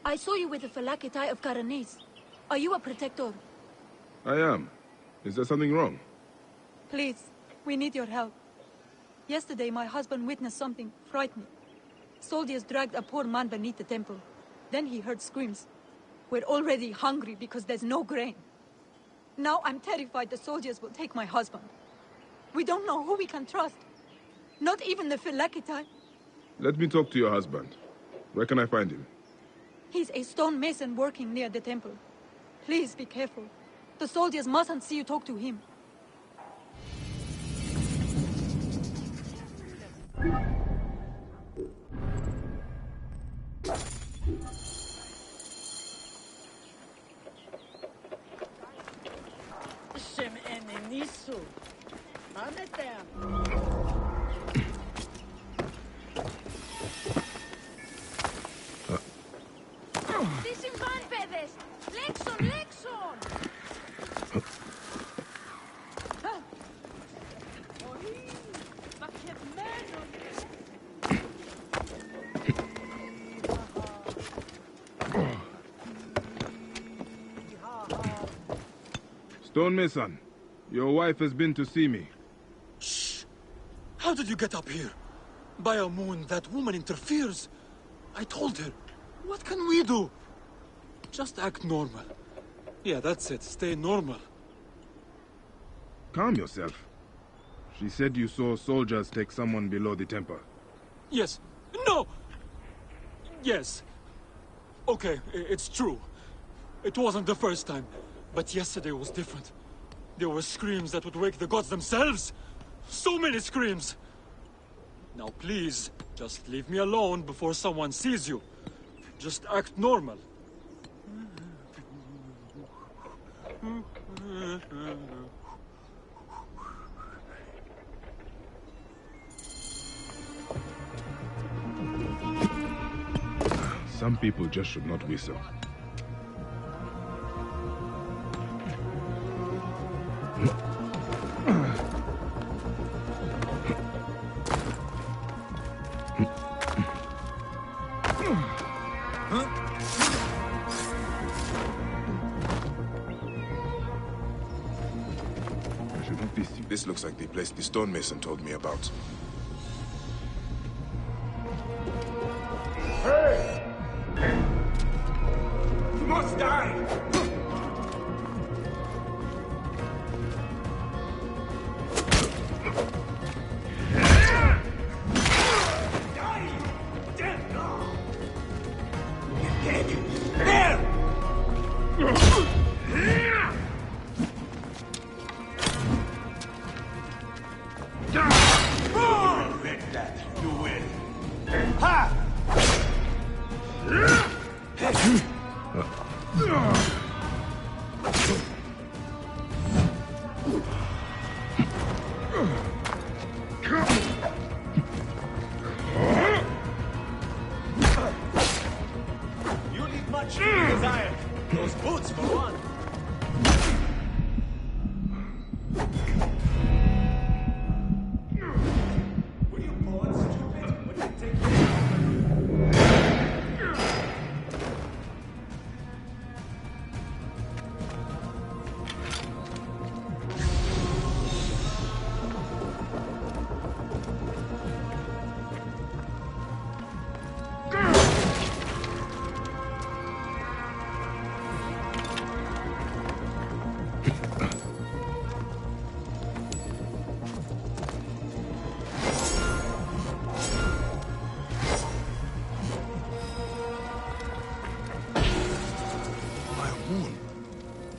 I saw you with the Phylakitai of Karanis. Are you a protector? I am. Is there something wrong? Please, we need your help. Yesterday, my husband witnessed something frightening. Soldiers dragged a poor man beneath the temple. Then he heard screams. We're already hungry because there's no grain. Now I'm terrified the soldiers will take my husband. We don't know who we can trust. Not even the Phylakitai. Let me talk to your husband. Where can I find him? He's a stone mason working near the temple. Please be careful. The soldiers mustn't see you talk to him. Stonemason, your wife has been to see me. Shh! How did you get up here? By a moon, that woman interferes. I told her. What can we do? Just act normal. Yeah, that's it. Stay normal. Calm yourself. She said you saw soldiers take someone below the temple. Yes. No! Yes. Okay, it's true. It wasn't the first time. But yesterday was different. There were screams that would wake the gods themselves. So many screams. Now please, just leave me alone before someone sees you. Just act normal. Some people just should not whistle. This looks like the place the stonemason told me about. Hey! You must die!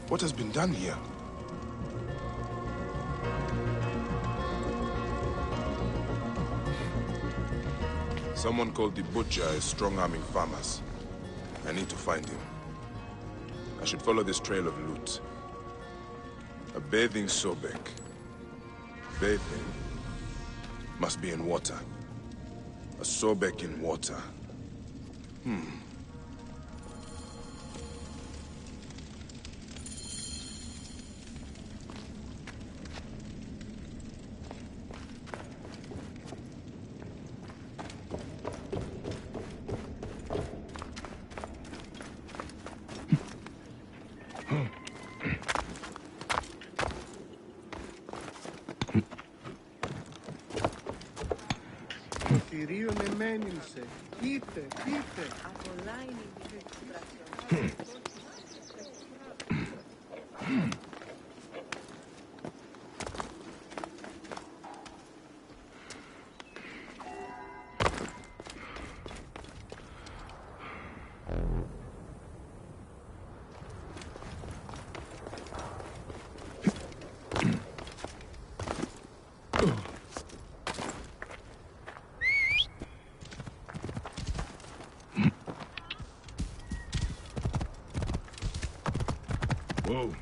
What has been done here? Someone called the Butcher is strong-arming farmers. I need to find him. I should follow this trail of loot. A bathing Sobek. Bathing must be in water. A Sobek in water. Whoa.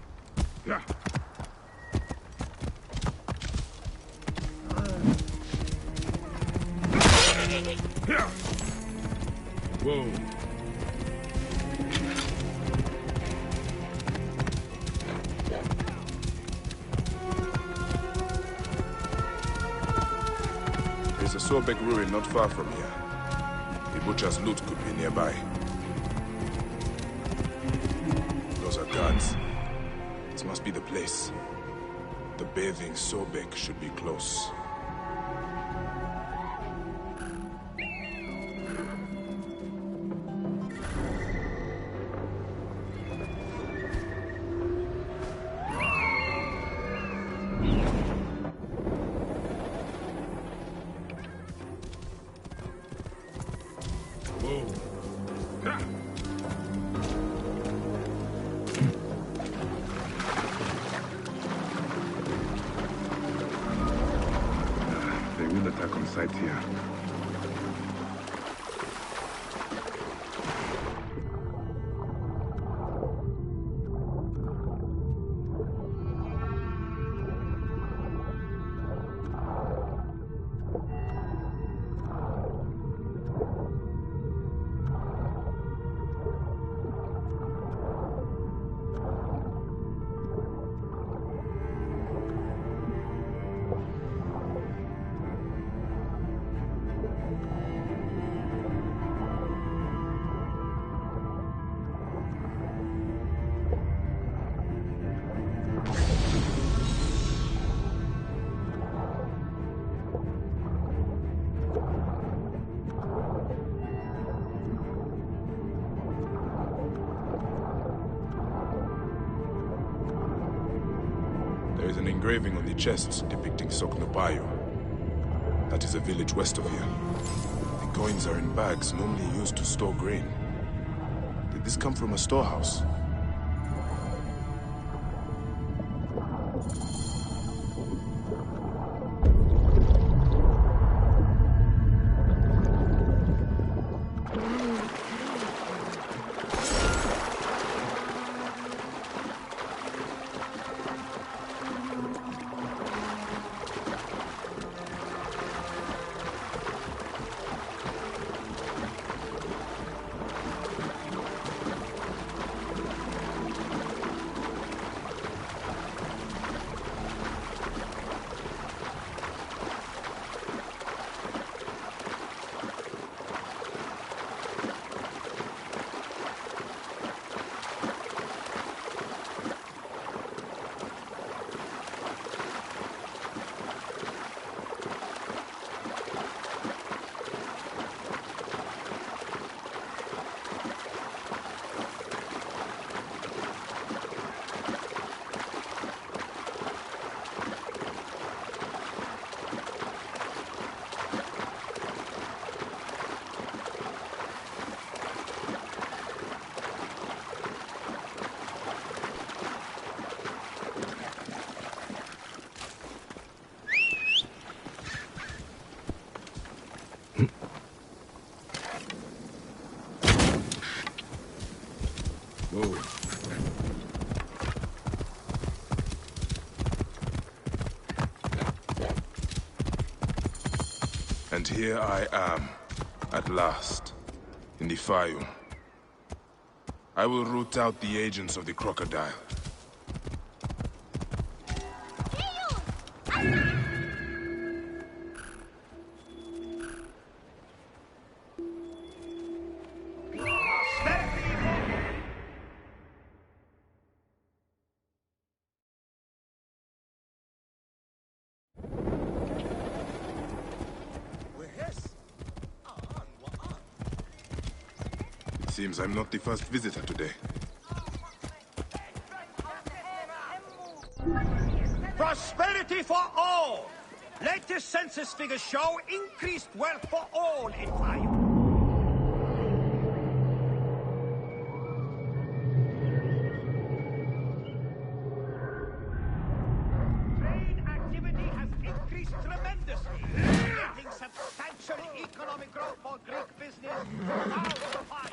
Yeah. Yeah. Whoa. There's a Sobek ruin not far from here. The Butcher's loot could be nearby. Those are guards. It must be the place. The bathing Sobek should be close. They will attack on sight here. There is an engraving on the chest depicting Soknopayo. That is a village west of here. The coins are in bags normally used to store grain. Did this come from a storehouse? Whoa. And here I am, at last, in the Fayum. I will root out the agents of the crocodile. Seems I'm not the first visitor today. Prosperity for all! Latest census figures show increased wealth for all in Fire. Trade activity has increased tremendously, creating substantial economic growth for Greek business throughout the Fire.